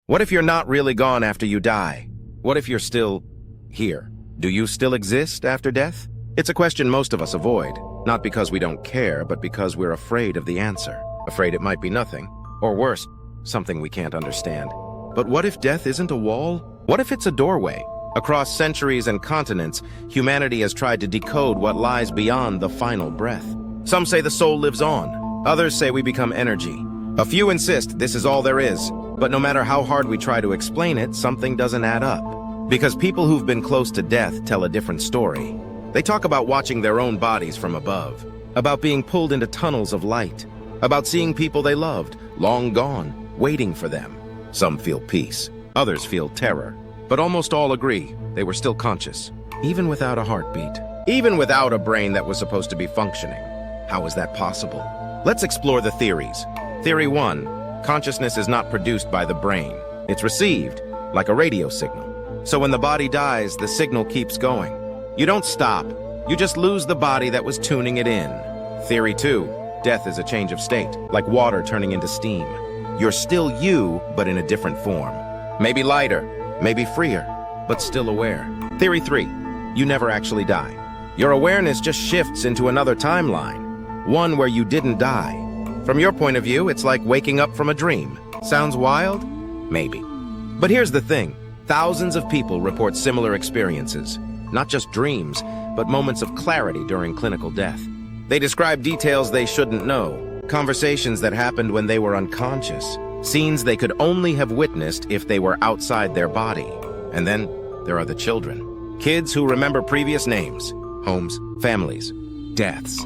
What if you're not really gone after you die? What if you're still here? Do you still exist after death? It's a question most of us avoid, not because we don't care, but because we're afraid of the answer. Afraid it might be nothing, or worse, something we can't understand. But what if death isn't a wall? What if it's a doorway? Across centuries and continents, humanity has tried to decode what lies beyond the final breath. Some say the soul lives on. Others say we become energy. A few insist this is all there is. But no matter how hard we try to explain it, something doesn't add up. Because people who've been close to death tell a different story. They talk about watching their own bodies from above, about being pulled into tunnels of light, about seeing people they loved, long gone, waiting for them. Some feel peace, others feel terror, but almost all agree they were still conscious, even without a heartbeat, even without a brain that was supposed to be functioning. How is that possible? Let's explore the theories. Theory 1. Consciousness is not produced by the brain. It's received, like a radio signal. So when the body dies, the signal keeps going. You don't stop. You just lose the body that was tuning it in. Theory 2. Death is a change of state, like water turning into steam. You're still you, but in a different form. Maybe lighter, maybe freer, but still aware. Theory 3. You never actually die. Your awareness just shifts into another timeline, one where you didn't die. From your point of view, it's like waking up from a dream. Sounds wild? Maybe. But here's the thing. Thousands of people report similar experiences. Not just dreams, but moments of clarity during clinical death. They describe details they shouldn't know, conversations that happened when they were unconscious, scenes they could only have witnessed if they were outside their body. And then there are the children. Kids who remember previous names, homes, families, deaths.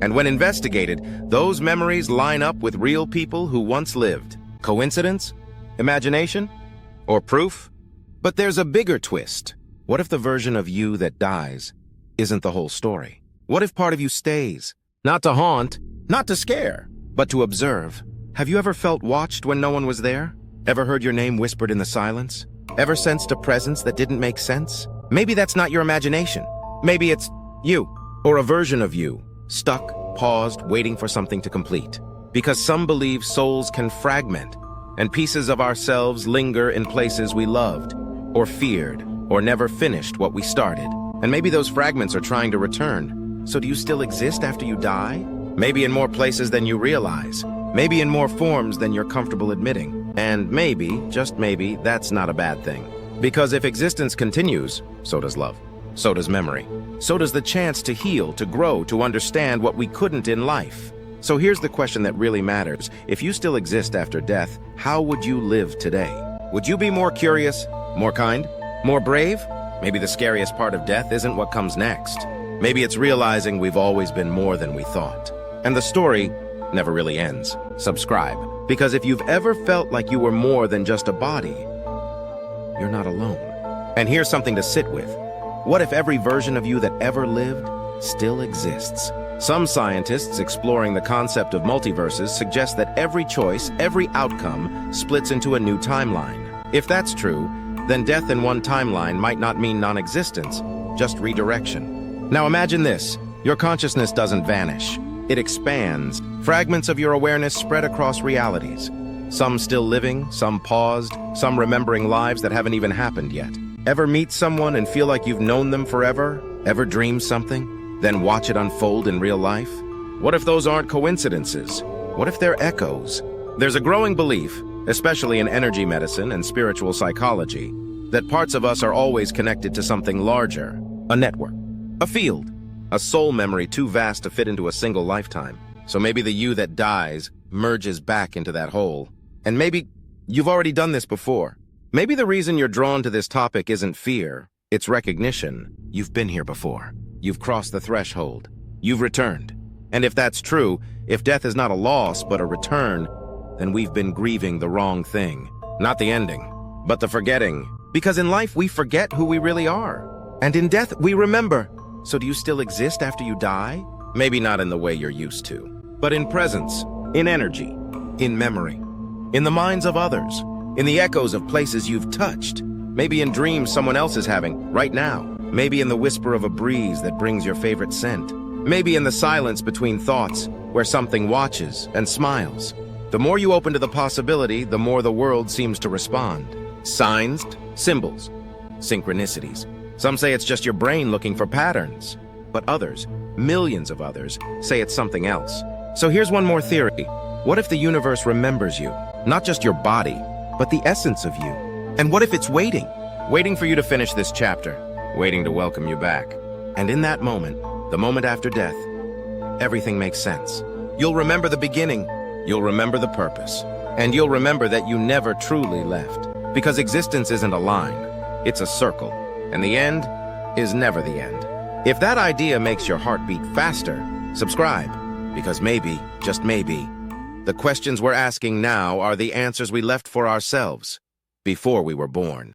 And when investigated, those memories line up with real people who once lived. Coincidence? Imagination? Or proof? But there's a bigger twist. What if the version of you that dies isn't the whole story? What if part of you stays? Not to haunt, not to scare, but to observe. Have you ever felt watched when no one was there? Ever heard your name whispered in the silence? Ever sensed a presence that didn't make sense? Maybe that's not your imagination. Maybe it's you, or a version of you. Stuck, paused, waiting for something to complete. Because some believe souls can fragment, and pieces of ourselves linger in places we loved, or feared, or never finished what we started. And maybe those fragments are trying to return. So do you still exist after you die? Maybe in more places than you realize. Maybe in more forms than you're comfortable admitting. And maybe, just maybe, that's not a bad thing. Because if existence continues, so does love. So does memory. So does the chance to heal, to grow, to understand what we couldn't in life. So here's the question that really matters. If you still exist after death, how would you live today? Would you be more curious, more kind, more brave? Maybe the scariest part of death isn't what comes next. Maybe it's realizing we've always been more than we thought. And the story never really ends. Subscribe. Because if you've ever felt like you were more than just a body, you're not alone. And here's something to sit with. What if every version of you that ever lived still exists? Some scientists exploring the concept of multiverses suggest that every choice, every outcome, splits into a new timeline. If that's true, then death in one timeline might not mean non-existence, just redirection. Now imagine this. Your consciousness doesn't vanish. It expands. Fragments of your awareness spread across realities. Some still living, some paused, some remembering lives that haven't even happened yet. Ever meet someone and feel like you've known them forever? Ever dream something, then watch it unfold in real life? What if those aren't coincidences? What if they're echoes? There's a growing belief, especially in energy medicine and spiritual psychology, that parts of us are always connected to something larger, a network, a field, a soul memory too vast to fit into a single lifetime. So maybe the you that dies merges back into that whole. And maybe you've already done this before. Maybe the reason you're drawn to this topic isn't fear, it's recognition. You've been here before. You've crossed the threshold. You've returned. And if that's true, if death is not a loss but a return, then we've been grieving the wrong thing. Not the ending, but the forgetting. Because in life we forget who we really are. And in death we remember. So do you still exist after you die? Maybe not in the way you're used to, but in presence, in energy, in memory, in the minds of others, in the echoes of places you've touched, maybe in dreams someone else is having right now, maybe in the whisper of a breeze that brings your favorite scent, maybe in the silence between thoughts where something watches and smiles. The more you open to the possibility, the more the world seems to respond. Signs, symbols, synchronicities. Some say it's just your brain looking for patterns. But others, millions of others, say it's something else. So here's one more theory. What if the universe remembers you? Not just your body, but the essence of you. And what if it's waiting? Waiting for you to finish this chapter. Waiting to welcome you back. And in that moment, the moment after death, everything makes sense. You'll remember the beginning. You'll remember the purpose. And you'll remember that you never truly left. Because existence isn't a line. It's a circle. And the end is never the end. If that idea makes your heart beat faster, subscribe. Because maybe, just maybe, the questions we're asking now are the answers we left for ourselves before we were born.